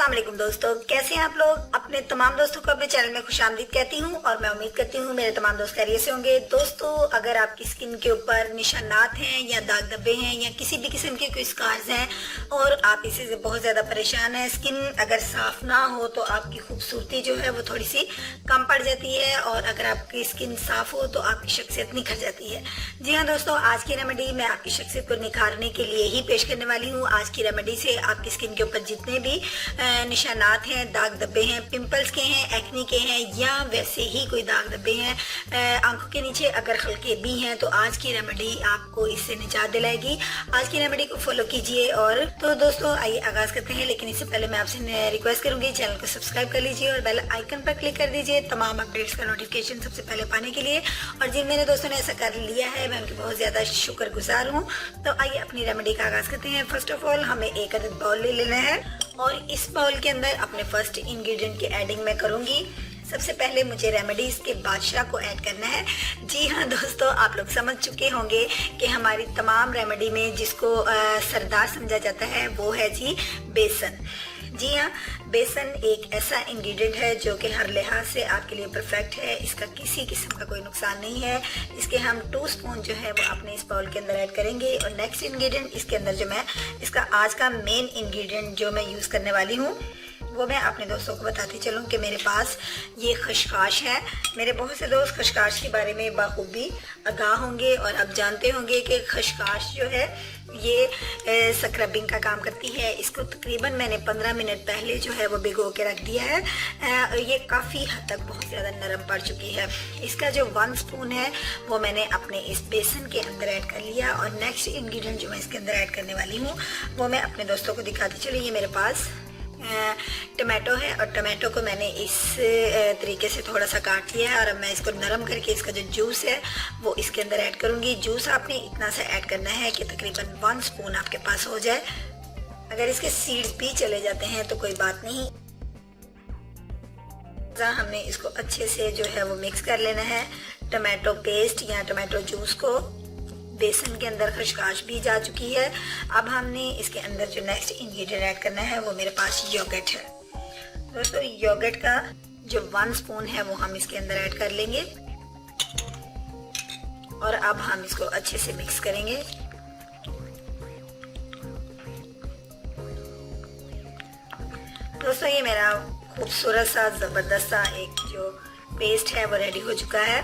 अस्सलाम वालेकुम दोस्तों, कैसे हैं आप लोग। अपने तमाम दोस्तों को अपने चैनल में खुशामदीद कहती हूं और मैं उम्मीद करती हूं मेरे तमाम दोस्त खैरियत से होंगे। दोस्तों, अगर आपकी स्किन के ऊपर निशानात हैं या दाग धब्बे हैं या किसी भी किस्म के कोई स्कार्स हैं और आप इसी से बहुत ज़्यादा परेशान हैं, स्किन अगर साफ ना हो तो आपकी खूबसूरती जो है वो थोड़ी सी कम पड़ जाती है और अगर आपकी स्किन साफ हो तो आपकी शख्सियत निखर जाती है। जी हाँ दोस्तों, आज की रेमेडी मैं आपकी शख्सियत को निखारने के लिए ही पेश करने वाली हूँ। आज की रेमेडी से आपकी स्किन के ऊपर जितने भी निशानात हैं, दाग धब्बे हैं, पिंपल्स के हैं, एक्नी के हैं या वैसे ही कोई दाग धब्बे हैं आंखों के नीचे अगर हल्के भी हैं तो आज की रेमेडी आपको इससे निजात दिलाएगी। आज की रेमेडी को फॉलो कीजिए। और तो दोस्तों आइए आगाज करते हैं, लेकिन इससे पहले मैं आपसे रिक्वेस्ट करूंगी चैनल को सब्सक्राइब कर लीजिए और बेल आइकन पर क्लिक कर दीजिए तमाम अपडेट्स का नोटिफिकेशन सबसे पहले पाने के लिए। और जिन मेरे दोस्तों ने ऐसा कर लिया है मैं उनकी बहुत ज्यादा शुक्रगुजार हूँ। तो आइए अपनी रेमेडी का आगाज करते हैं। फर्स्ट ऑफ ऑल हमें एक अदद बाउल ले लेना है और इस बाउल के अंदर अपने फर्स्ट इंग्रेडिएंट की एडिंग मैं करूंगी। सबसे पहले मुझे रेमेडीज के बादशाह को ऐड करना है। जी हाँ दोस्तों, आप लोग समझ चुके होंगे कि हमारी तमाम रेमेडी में जिसको सरदार समझा जाता है वो है जी बेसन। जी हाँ, बेसन एक ऐसा इंग्रेडिएंट है जो कि हर लिहाज से आपके लिए परफेक्ट है। इसका किसी किस्म का कोई नुकसान नहीं है। इसके हम 2 स्पून जो है वो अपने इस बाउल के अंदर ऐड करेंगे। और नेक्स्ट इंग्रेडिएंट इसके अंदर जो मैं इसका आज का मेन इंग्रेडिएंट जो मैं यूज़ करने वाली हूँ वो मैं अपने दोस्तों को बताती चलूँ कि मेरे पास ये खशखाश है। मेरे बहुत से दोस्त खशखाश के बारे में बाखूबी आगाह होंगे और अब जानते होंगे कि खशखाश जो है ये स्क्रबिंग का काम करती है। इसको तकरीबन मैंने 15 मिनट पहले जो है वो भिगो के रख दिया है। ये काफ़ी हद तक बहुत ज़्यादा नरम पड़ चुकी है। इसका जो 1 स्पून है वो मैंने अपने इस बेसन के अंदर ऐड कर लिया। और नेक्स्ट इंग्रेडिएंट जो मैं इसके अंदर ऐड करने वाली हूँ वो मैं अपने दोस्तों को दिखाती चली। ये मेरे पास टमाटो है और टमाटो को मैंने इस तरीके से थोड़ा सा काट लिया है और अब मैं इसको नरम करके इसका जो जूस है वो इसके अंदर ऐड करूँगी। जूस आपने इतना सा ऐड करना है कि तकरीबन 1 स्पून आपके पास हो जाए। अगर इसके सीड्स भी चले जाते हैं तो कोई बात नहीं। हमने इसको अच्छे से जो है वो मिक्स कर लेना है। टमाटो पेस्ट या टमाटो जूस को बेसन के अंदर खशखाश भी जा चुकी है। अब हमने इसके अंदर जो नेक्स्ट इंग्रेडिएंट ऐड करना है वो मेरे पास योगर्ट है। दोस्तों, योगर्ट का जो 1 स्पून है वो हम इसके अंदर ऐड कर लेंगे और अब हम इसको अच्छे से मिक्स करेंगे। दोस्तों, ये मेरा खूबसूरत सा ज़बरदस्त सा एक जो पेस्ट है वो रेडी हो चुका है।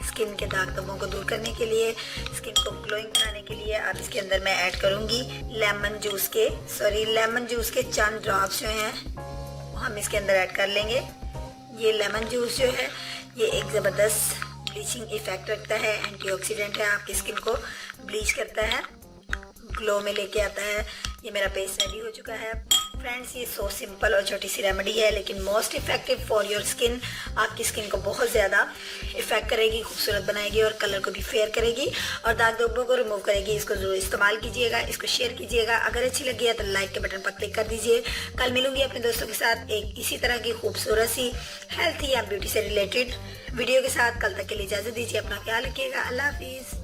स्किन के दाग धब्बों को दूर करने के लिए, स्किन को ग्लोइंग बनाने के लिए अब इसके अंदर मैं ऐड करूंगी लेमन जूस के चंद ड्रॉप्स जो हैं वो हम इसके अंदर ऐड कर लेंगे। ये लेमन जूस जो है ये एक ज़बरदस्त ब्लीचिंग इफेक्ट रखता है, एंटीऑक्सीडेंट है, आपकी स्किन को ब्लीच करता है, ग्लो में लेके आता है। ये मेरा पेस्ट रेडी हो चुका है। फ्रेंड्स, ये सो सिंपल और छोटी सी रेमेडी है लेकिन most effective for your skin. आपकी स्किन को बहुत ज़्यादा इफेक्ट करेगी, खूबसूरत बनाएगी और कलर को भी फेयर करेगी और दाग धब्बों को रिमूव करेगी। इसको जरूर इस्तेमाल कीजिएगा, इसको शेयर कीजिएगा। अगर अच्छी लगी है तो लाइक के बटन पर क्लिक कर दीजिए। कल मिलूंगी अपने दोस्तों के साथ एक इसी तरह की खूबसूरत सी हेल्थ या ब्यूटी से रिलेटेड वीडियो के साथ। कल तक के लिए इजाज़त दीजिए। अपना ख्याल रखिएगा। अल्लाह हाफिज़।